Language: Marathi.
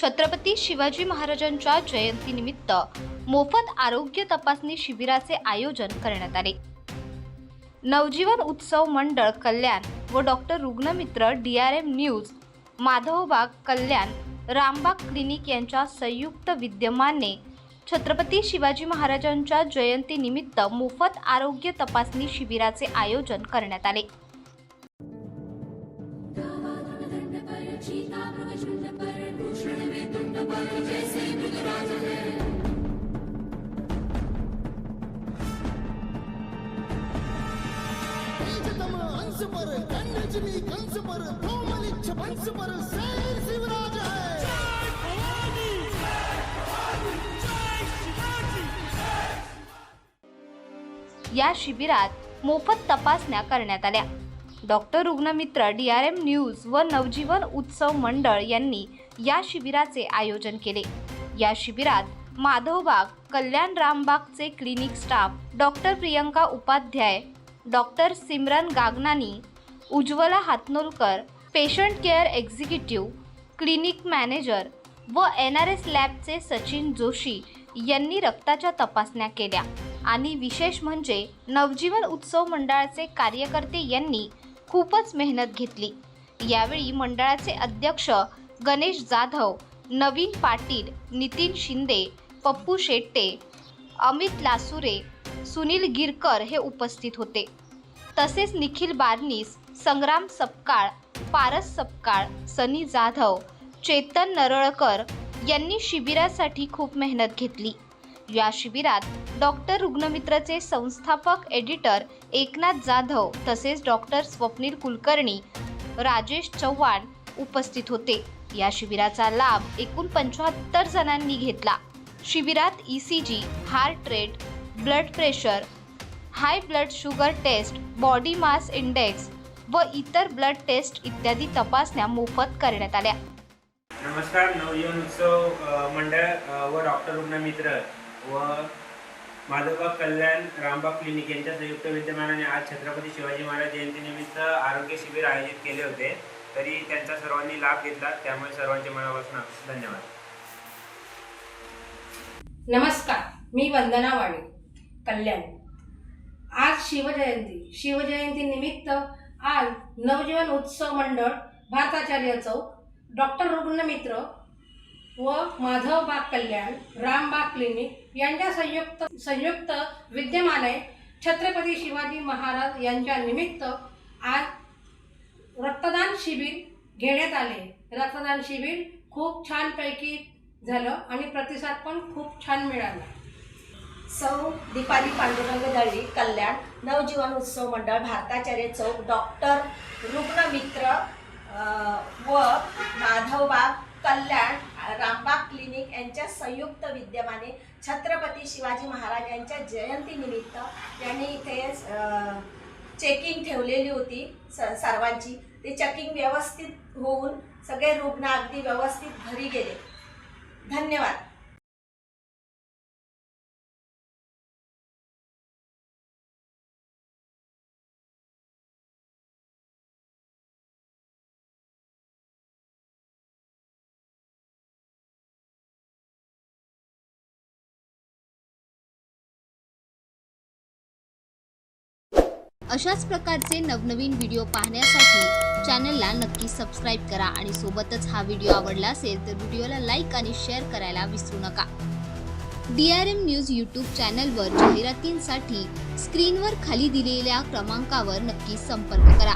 छत्रपती शिवाजी महाराजांच्या जयंतीनिमित्त मोफत आरोग्य तपासणी शिबिराचे आयोजन करण्यात आले। नवजीवन उत्सव मंडळ कल्याण व डॉक्टर रुग्णमित्र DRM न्यूज, माधवबाग कल्याण, रामबाग क्लिनिक यांच्या संयुक्त विद्यमाने छत्रपती शिवाजी महाराजांच्या जयंतीनिमित्त मोफत आरोग्य तपासणी शिबिराचे आयोजन करण्यात आले। या शिबिरात मोफत तपासण्या करण्यात आल्या। डॉक्टर रुग्णमित्र DRM न्यूज व नवजीवन उत्सव मंडळ यांनी या शिबिराचे आयोजन केले। या शिबिरात माधवबाग कल्याण रामबागचे clinic staff doctor Priyanka Upadhyay, doctor Simran Gagnani, Ujjwala Hatnolkar, patient care executive, clinic manager व NRS लॅबचे सचिन जोशी यांनी रक्ताच्या तपासण्या केल्या आणि विशेष म्हणजे नवजीवन उत्सव मंडळाचे कार्यकर्ते यांनी खूपच मेहनत घेतली। यावेळी मंडळाचे अध्यक्ष गणेश जाधव, नवीन पाटील, नितीन शिंदे, पप्पू शेट्टे, अमित लासुरे, सुनील गिरकर हे उपस्थित होते। तसेच निखिल बारनीस, संग्राम सपकाळ, पारस सपकाळ, सनी जाधव, चेतन नरळकर यांनी शिबिरासाठी खूप मेहनत घेतली। या शिबिरात डॉक्टर रुग्णमित्रचे संस्थापक एडिटर एकनाथ जाधव तसेच डॉक्टर स्वप्नील कुलकर्णी, राजेश चव्हाण उपस्थित होते। या शिबिराचा लाभ एकूण 75 जणांनी घेतला। शिबिरात ECG, heart rate, blood pressure, high blood sugar test, body mass index व इतर ब्लड टेस्ट इत्यादी तपासण्या मोफत करण्यात आल्या। नमस्कार, नवजीवन उत्सव मंडळ व डॉक्टर रुग्णमित्र व माधवबाग कल्याण रामबाग क्लिनिक यांच्या संयुक्त विद्यमानाने आज छत्रपती शिवाजी महाराज जयंतीनिमित्त आरोग्य शिबिर आयोजित केले होते। तरी त्यांचा सर्वांनी लाभ घेतला, त्यामुळे सर्वांचे मनापासून धन्यवाद। नमस्कार, मी वंदना वाणी, कल्याण। आज शिवजयंती निमित्त आज नवजीवन उत्सव मंडळ भारताचार्य चौक, डॉक्टर रुग्णमित्र व माधवबाग कल्याण रामबाग क्लिनिक यांच्या संयुक्त विद्यमाने छत्रपती शिवाजी महाराज यांच्या निमित्त आज रक्तदान शिबिर घेण्यात आले। रक्तदान शिबिर खूप छानपैकी झालं आणि प्रतिसाद पण खूप छान मिळाला। सौ दीपाली पांडुरंग दळवी, कल्याण, नवजीवन उत्सव मंडळ भारताचार्य चौक, डॉक्टर रुग्णमित्र व माधवबाग कल्याण रामबाग क्लिनिक यांच्या संयुक्त विद्यमाने छत्रपती शिवाजी महाराज यांच्या जयंतीनिमित्त यांनी इथे चेकिंग ठेवलेली होती सर्वांची। ते चेकिंग व्यवस्थित होऊन सगळे रुग्ण अगदी व्यवस्थित घरी गेले। धन्यवाद। अशाच प्रकारचे नवनवीन व्हिडिओ पाहण्यासाठी चॅनलला नक्की सबस्क्राईब करा आणि सोबतच हा व्हिडिओ आवडला असेल तर व्हिडिओला लाईक आणि शेअर करायला विसरू नका। DRM न्यूज YouTube चॅनलवर जाहिरातींसाठी स्क्रीनवर खाली दिलेल्या क्रमांकावर नक्की संपर्क करा।